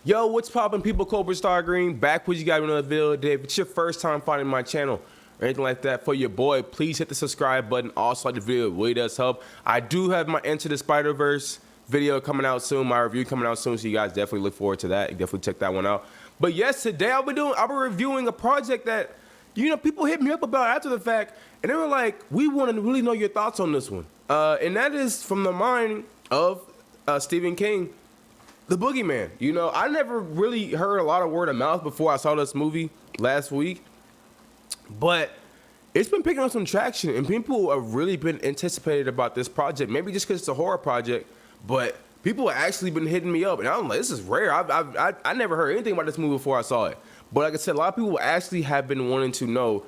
Yo, what's poppin', people? Cobra Star Green back with you guys with another video today. If it's your first time finding my channel or anything like that, for your boy, please hit the subscribe button. Also, like the video, it really does help. I do have my Into the Spider-Verse video coming out soon, my review coming out soon, so you guys definitely look forward to that. You definitely check that one out. But yes, today I'll be reviewing a project that, you know, people hit me up about after the fact, and they were like, we want to really know your thoughts on this one. And that is from the mind of Stephen King, The Boogeyman. You know, I never really heard a lot of word of mouth before I saw this movie last week, but it's been picking up some traction, and people have really been anticipated about this project. Maybe just because it's a horror project, but people have actually been hitting me up, and I'm like, this is rare. I never heard anything about this movie before I saw it. But like I said, a lot of people actually have been wanting to know,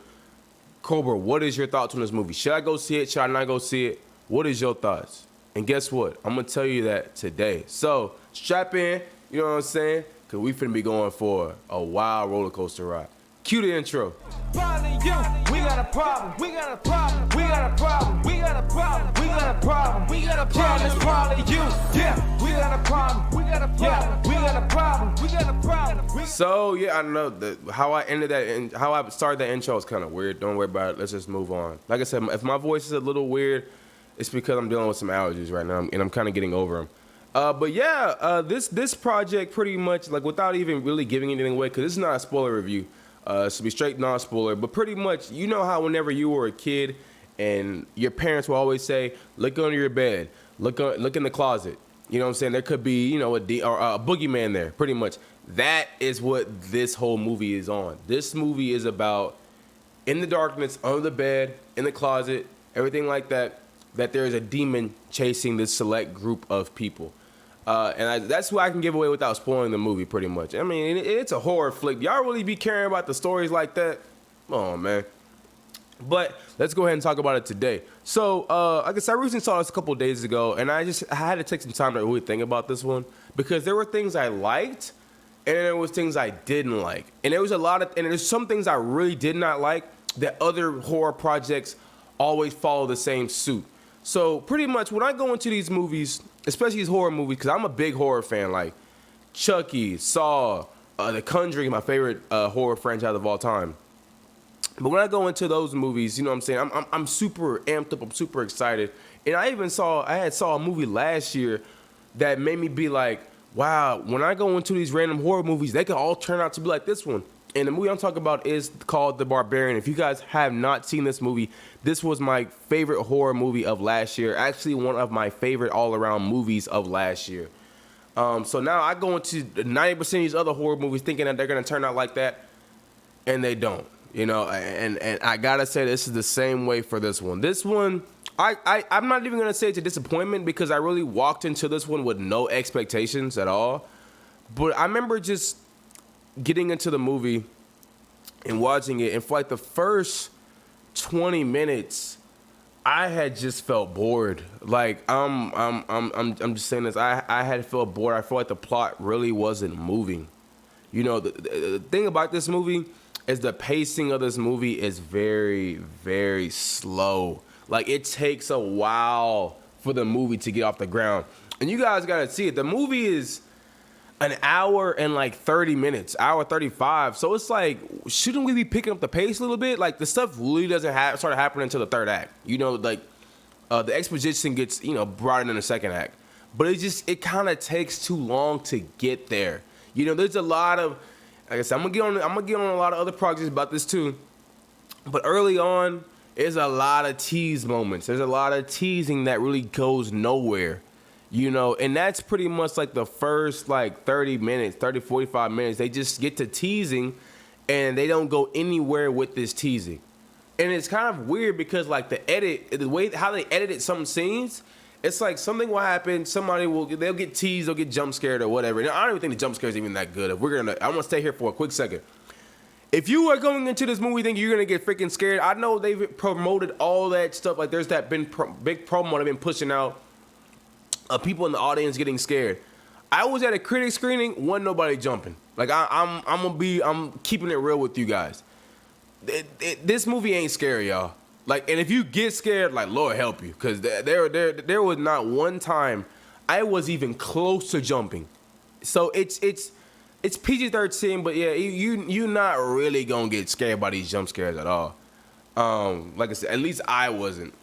Cobra, what is your thoughts on this movie? Should I go see it? Should I not go see it? What is your thoughts? And guess what? I'm going to tell you that today. So strap in, you know what I'm saying? Because we finna be going for a wild roller coaster ride. Cue the intro. We got a problem. We got a problem. We got a problem. We got a problem. We got a problem. We got a problem. It's probably you. Yeah. We got a problem. We got a problem. We got a problem. We got a problem. So yeah, I know that how I ended that and how I started that intro is kind of weird. Don't worry about it. Let's just move on. Like I said, if my voice is a little weird, it's because I'm dealing with some allergies right now, and I'm kind of getting over them. But yeah, this project pretty much, like, without even really giving anything away, because this is not a spoiler review. It should be straight non-spoiler, but pretty much, you know how whenever you were a kid and your parents will always say, look under your bed, look in the closet. You know what I'm saying? There could be, you know, a boogeyman there, pretty much. That is what this whole movie is on. This movie is about, in the darkness, under the bed, in the closet, everything like that, that there is a demon chasing this select group of people. That's what I can give away without spoiling the movie, pretty much. I mean, it's a horror flick. Y'all really be caring about the stories like that? Come on, man. But let's go ahead and talk about it today. So, I guess I recently saw this a couple days ago, and I had to take some time to really think about this one, because there were things I liked, and there was things I didn't like. And there's some things I really did not like that other horror projects always follow the same suit. So pretty much when I go into these movies, especially these horror movies, because I'm a big horror fan, like Chucky, Saw, The Conjuring, my favorite horror franchise of all time. But when I go into those movies, you know what I'm saying, I'm super amped up, I'm super excited. And I had saw a movie last year that made me be like, wow, when I go into these random horror movies, they can all turn out to be like this one. And the movie I'm talking about is called The Barbarian. If you guys have not seen this movie, this was my favorite horror movie of last year. Actually, one of my favorite all-around movies of last year. So now I go into 90% of these other horror movies thinking that they're going to turn out like that, and they don't. You know, and I got to say this is the same way for this one. This one, I'm not even going to say it's a disappointment, because I really walked into this one with no expectations at all. But I remember just getting into the movie and watching it, and for like the first 20 minutes, I had just felt bored. Like I'm just saying this. I had felt bored. I felt like the plot really wasn't moving. You know, the thing about this movie is the pacing of this movie is very, very slow. Like, it takes a while for the movie to get off the ground, and you guys gotta see it. The movie is an hour and like 30 minutes, hour 35. So it's like, shouldn't we be picking up the pace a little bit? Like, the stuff really doesn't start happening until the third act. You know, like the exposition gets, you know, brought in the second act. But it kind of takes too long to get there. You know, there's a lot of, like I said, I'm gonna get on a lot of other projects about this too. But early on, there's a lot of tease moments. There's a lot of teasing that really goes nowhere. You know, and that's pretty much like the first like 30 minutes, 30, 45 minutes. They just get to teasing, and they don't go anywhere with this teasing. And it's kind of weird, because like the way how they edited some scenes, it's like something will happen, they'll get teased, they'll get jump scared or whatever. And I don't even think the jump scare is even that good. I'm gonna stay here for a quick second. If you are going into this movie thinking you're gonna get freaking scared, I know they've promoted all that stuff. Like, there's that big promo they've been pushing out of people in the audience getting scared. I was at a critic screening, wasn't nobody jumping. Like, I'm keeping it real with you guys. This movie ain't scary, y'all. Like, and if you get scared, like, Lord help you, because there was not one time I was even close to jumping. So it's it's PG-13, but yeah, you not really gonna get scared by these jump scares at all. Like I said, at least I wasn't.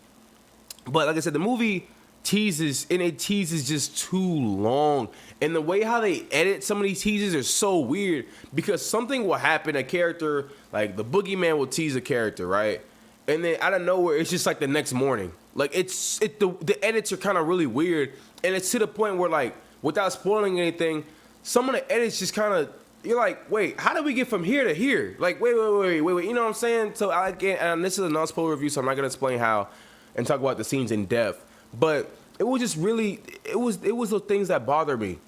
But like I said, the movie teases, and it teases just too long. And the way how they edit some of these teases are so weird, because something will happen, a character, like the boogeyman will tease a character, right? And then out of nowhere, it's just like the next morning. Like the edits are kind of really weird, and it's to the point where, like, without spoiling anything, some of the edits just kind of, you're like, wait, how did we get from here to here? Like, wait, you know what I'm saying? So I can't, and this is a non-spoiler review, so I'm not gonna explain how and talk about the scenes in depth. But it was just really, it was those things that bother me.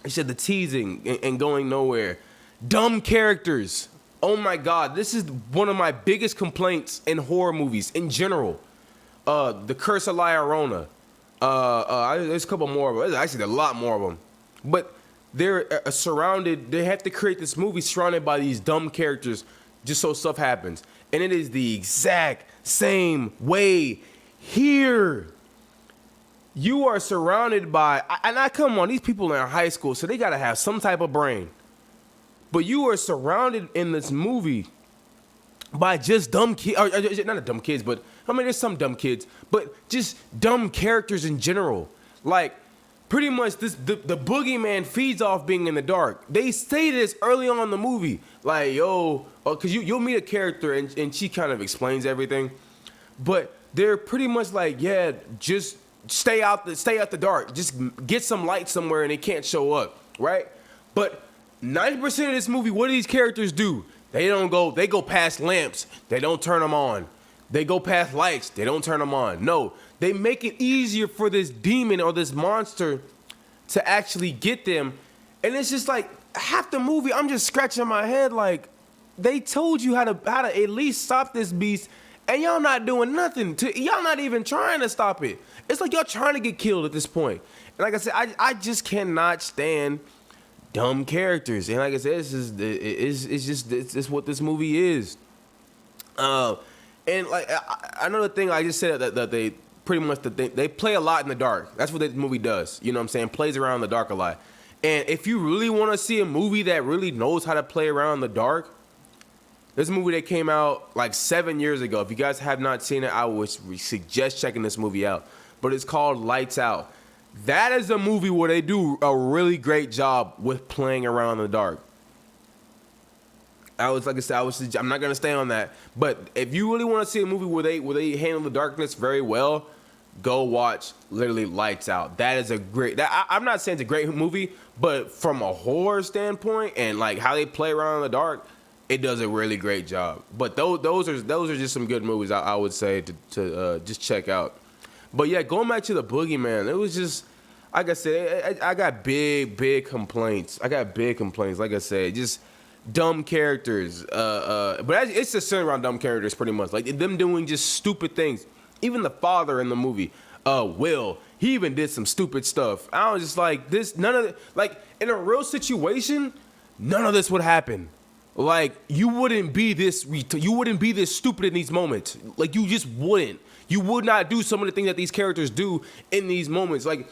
He said the teasing and going nowhere, dumb characters. Oh my God, this is one of my biggest complaints in horror movies in general. The Curse of La Llorona. There's a couple more of them. There's actually a lot more of them. But they're surrounded, they have to create this movie surrounded by these dumb characters just so stuff happens. And it is the exact same way here. You are surrounded by, and I come on, these people are in high school, so they gotta have some type of brain. But you are surrounded in this movie by just dumb kids, not dumb kids, but I mean, there's some dumb kids, but just dumb characters in general. Like, pretty much the boogeyman feeds off being in the dark. They say this early on in the movie, like, yo, because you'll meet a character and she kind of explains everything, but they're pretty much like, yeah, just stay out the dark, just get some light somewhere, and they can't show up, right? But 90% of this movie, what do these characters do? They go past lamps, they don't turn them on. They go past lights, they don't turn them on. No, they make it easier for this demon or this monster to actually get them. And it's just like, half the movie, I'm just scratching my head like, they told you how to at least stop this beast, and y'all not doing nothing. Y'all not even trying to stop it. It's like y'all trying to get killed at this point. And like I said, I just cannot stand dumb characters. And like I said, it's what this movie is. And like another thing I just said that they pretty much they play a lot in the dark. That's what this movie does. You know what I'm saying? Plays around in the dark a lot. And if you really want to see a movie that really knows how to play around in the dark, there's a movie that came out like 7 years ago. If you guys have not seen it, I would suggest checking this movie out. But it's called Lights Out. That is a movie where they do a really great job with playing around in the dark. I'm not gonna stay on that. But if you really want to see a movie where they handle the darkness very well, go watch literally Lights Out. That is a great. I'm not saying it's a great movie, but from a horror standpoint and like how they play around in the dark, it does a really great job. But those are just some good movies I would say to just check out. But yeah, going back to the Boogeyman, it was just, like I said, I got big complaints. Like I said, just dumb characters. But it's just centered around dumb characters pretty much. Like them doing just stupid things. Even the father in the movie, Will, he even did some stupid stuff. I was just like, in a real situation, none of this would happen. Like, you wouldn't be this stupid in these moments. Like, you just wouldn't. You would not do some of the things that these characters do in these moments. Like,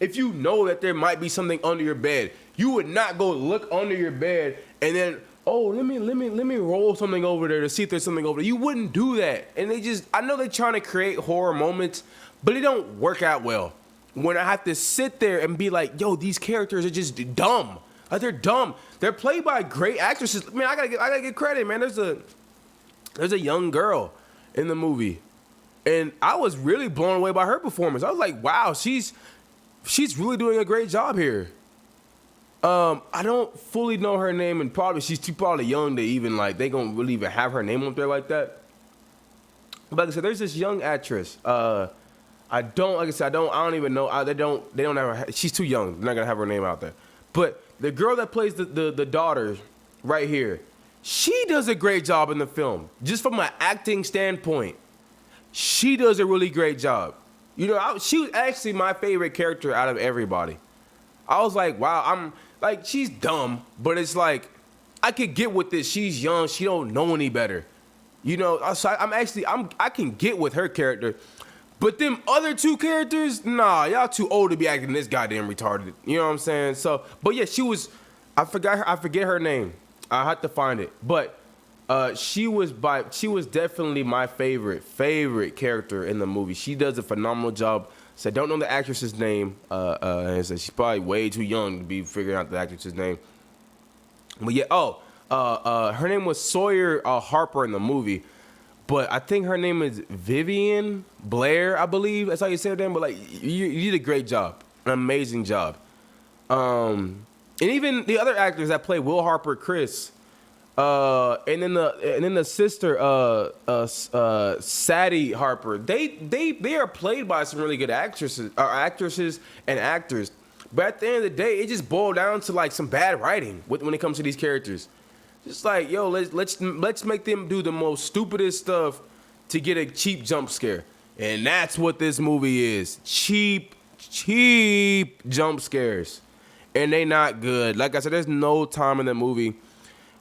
if you know that there might be something under your bed, you would not go look under your bed and then, oh, let me roll something over there to see if there's something over there. You wouldn't do that. And I know they're trying to create horror moments, but it don't work out well. When I have to sit there and be like, yo, these characters are just dumb. Like, they're dumb. They're played by great actresses. Man, I gotta get credit, man. There's a young girl in the movie, and I was really blown away by her performance. I was like, wow, she's really doing a great job here. I don't fully know her name, and she's too young to even they gonna really even have her name up there like that. But like I said, there's this young actress. I don't even know. They don't have her. She's too young. They're not gonna have her name out there. But the girl that plays the daughter right here, she does a great job in the film. Just from an acting standpoint, she does a really great job. You know, she was actually my favorite character out of everybody. I was like, wow, I'm like, she's dumb, but it's like, I could get with this. She's young. She don't know any better. You know, so I can get with her character. But them other two characters, nah, y'all too old to be acting this goddamn retarded. You know what I'm saying? So, but yeah, she was I forget her name. I have to find it. But she was definitely my favorite character in the movie. She does a phenomenal job. So I don't know the actress's name. And so she's probably way too young to be figuring out the actress's name. But yeah, her name was Sawyer Harper in the movie. But I think her name is Vivian Blair, I believe. That's how you say her name. But like, you did a great job, an amazing job. And even the other actors that play Will Harper, Chris, and then the sister, Sadie Harper. They are played by some really good actresses and actors. But at the end of the day, it just boiled down to like some bad writing when it comes to these characters. Just like, yo, let's make them do the most stupidest stuff to get a cheap jump scare. And that's what this movie is. Cheap jump scares. And they not good. Like I said, there's no time in the movie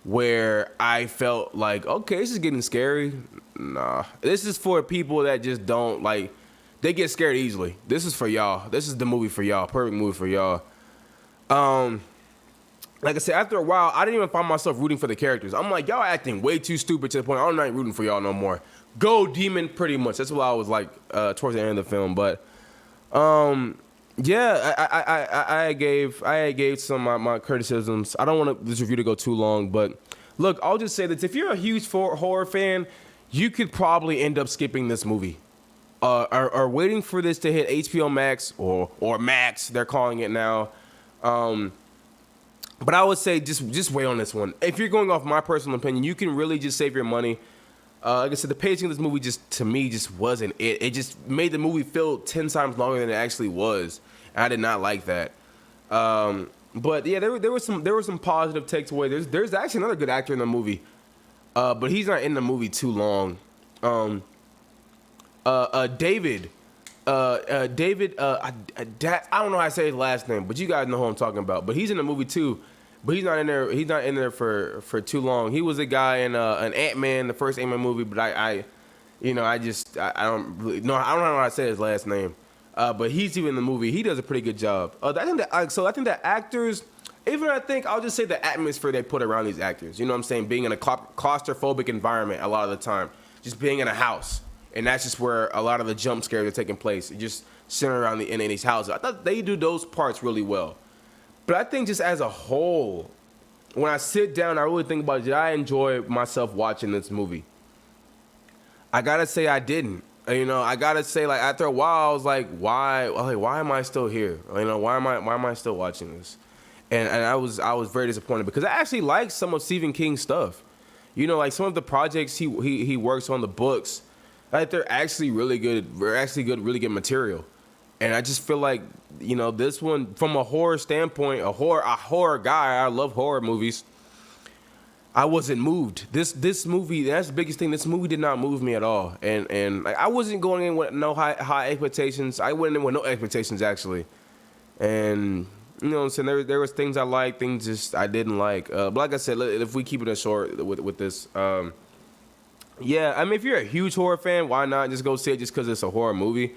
where I felt like, okay, this is getting scary. Nah. This is for people that just don't, like, they get scared easily. This is for y'all. This is the movie for y'all. Perfect movie for y'all. Like I said, after a while, I didn't even find myself rooting for the characters. I'm like, y'all acting way too stupid to the point I'm not rooting for y'all no more. Go demon, pretty much. That's what I was like towards the end of the film. But yeah, I gave some of my criticisms. I don't want this review to go too long, but look, I'll just say that if you're a huge horror fan, you could probably end up skipping this movie, or waiting for this to hit HBO Max or Max, they're calling it now. But I would say just wait on this one. If you're going off my personal opinion, you can really just save your money. Like I said, the pacing of this movie to me wasn't it. It just made the movie feel 10 times longer than it actually was. And I did not like that. But yeah, there were some positive takeaways. There's actually another good actor in the movie, but he's not in the movie too long. David. I don't know how to say his last name, but you guys know who I'm talking about. But he's in the movie too. But he's not in there. He's not in there for too long. He was a guy in an Ant-Man, the first Ant-Man movie. But I don't really know. I don't know how to say his last name. But he's even in the movie. He does a pretty good job. I think the actors, I'll just say the atmosphere they put around these actors. You know what I'm saying? Being in a claustrophobic environment a lot of the time, just being in a house, and that's just where a lot of the jump scares are taking place. Just sitting around in these houses. I thought they do those parts really well. But I think just as a whole, when I sit down, I really think about it. Did I enjoy myself watching this movie? I gotta say I didn't. You know, I gotta say, like, after a while, I was like, why am I still here? You know, why am I still watching this? And I was very disappointed because I actually like some of Stephen King's stuff. You know, like some of the projects he works on, the books, like they're actually really good. Really good material. And I just feel like, you know, this one, from a horror standpoint, a horror guy, I love horror movies. I wasn't moved. This movie, that's the biggest thing. This movie did not move me at all. And like, I wasn't going in with no high expectations. I went in with no expectations, actually. And, you know what I'm saying, there was things I liked, things just I didn't like. But like I said, if we keep it short with this, yeah, I mean, if you're a huge horror fan, why not just go see it just because it's a horror movie?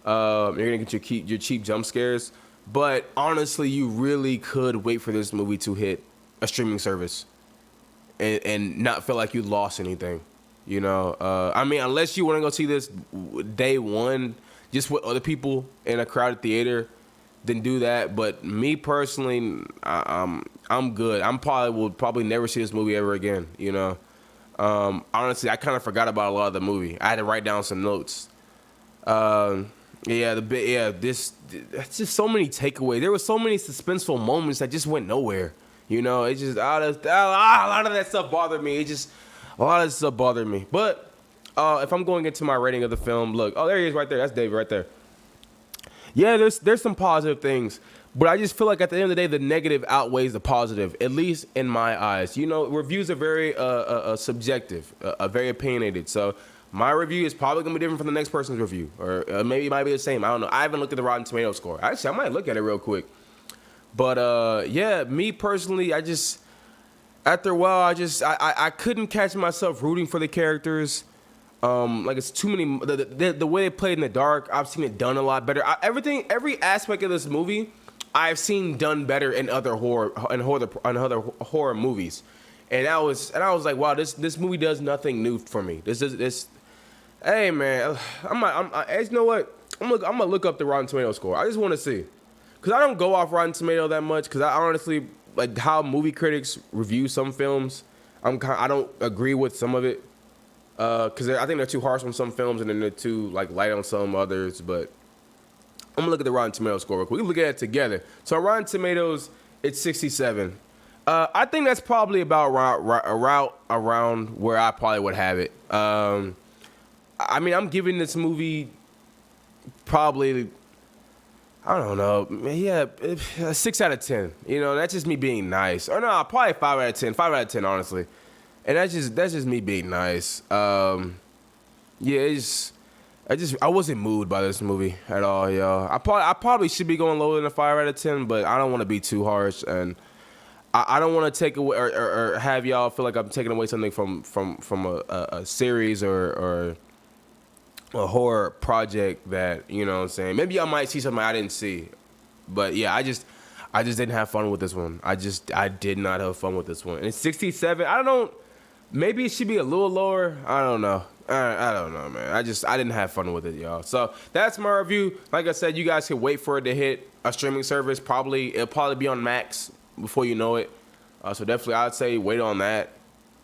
You're going to get your cheap jump scares. But honestly, you really could wait for this movie to hit a streaming service and not feel like you lost anything. You know, I mean, unless you want to go see this day one just with other people in a crowded theater, then do that. But me personally, I'm good. Will probably never see this movie ever again, you know. Honestly, I kind of forgot about a lot of the movie. I had to write down some notes. That's just so many takeaways. There were so many suspenseful moments that just went nowhere. You know, it just a lot of that stuff bothered me. A lot of this stuff bothered me. But if I'm going into my rating of the film, look, there he is right there. That's David right there. Yeah, there's some positive things, but I just feel like at the end of the day, the negative outweighs the positive, at least in my eyes. You know, reviews are very subjective, very opinionated. So my review is probably going to be different from the next person's review. Or maybe it might be the same. I don't know. I haven't looked at the Rotten Tomatoes score. Actually, I might look at it real quick. But, yeah, me personally, after a while, I couldn't catch myself rooting for the characters. Like, it's too many. The way they played in the dark, I've seen it done a lot better. Every aspect of this movie I've seen done better in other horror movies, and I was like, wow, this movie does nothing new for me. This. Hey man, you know what? I'm gonna look up the Rotten Tomato score. I just want to see, cause I don't go off Rotten Tomato that much. Cause I honestly like how movie critics review some films. I don't agree with some of it. Cause I think they're too harsh on some films and then they're too like light on some others. But I'm gonna look at the Rotten Tomato score real quick. We can look at it together. So Rotten Tomatoes, it's 67. I think that's probably about around where I probably would have it. I mean, I'm giving this movie probably, I don't know, yeah, a 6 out of 10. You know, that's just me being nice. Or no, probably 5 out of 10. 5 out of 10, honestly. And that's just me being nice. Yeah, I wasn't moved by this movie at all, y'all. I probably should be going lower than a 5 out of 10, but I don't want to be too harsh, and I don't want to take away or have y'all feel like I'm taking away something from a series or a horror project that, you know what I'm saying. Maybe I might see something I didn't see, but yeah, I just didn't have fun with this one. I did not have fun with this one. And it's 67. Maybe it should be a little lower. I don't know. I don't know, man. I didn't have fun with it, y'all. So that's my review. Like I said, you guys can wait for it to hit a streaming service. It'll probably be on Max before you know it. So definitely, I'd say wait on that.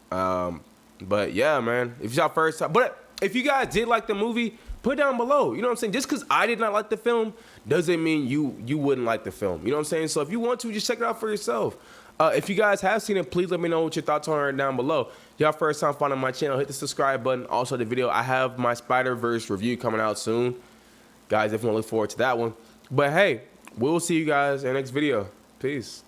But yeah, man. If it's your first time, but if you guys did like the movie, put it down below. You know what I'm saying? Just because I did not like the film doesn't mean you wouldn't like the film. You know what I'm saying? So if you want to, just check it out for yourself. If you guys have seen it, please let me know what your thoughts are down below. If y'all first time finding my channel, hit the subscribe button. Also, the video, I have my Spider-Verse review coming out soon. Guys, definitely look forward to that one. But hey, we'll see you guys in the next video. Peace.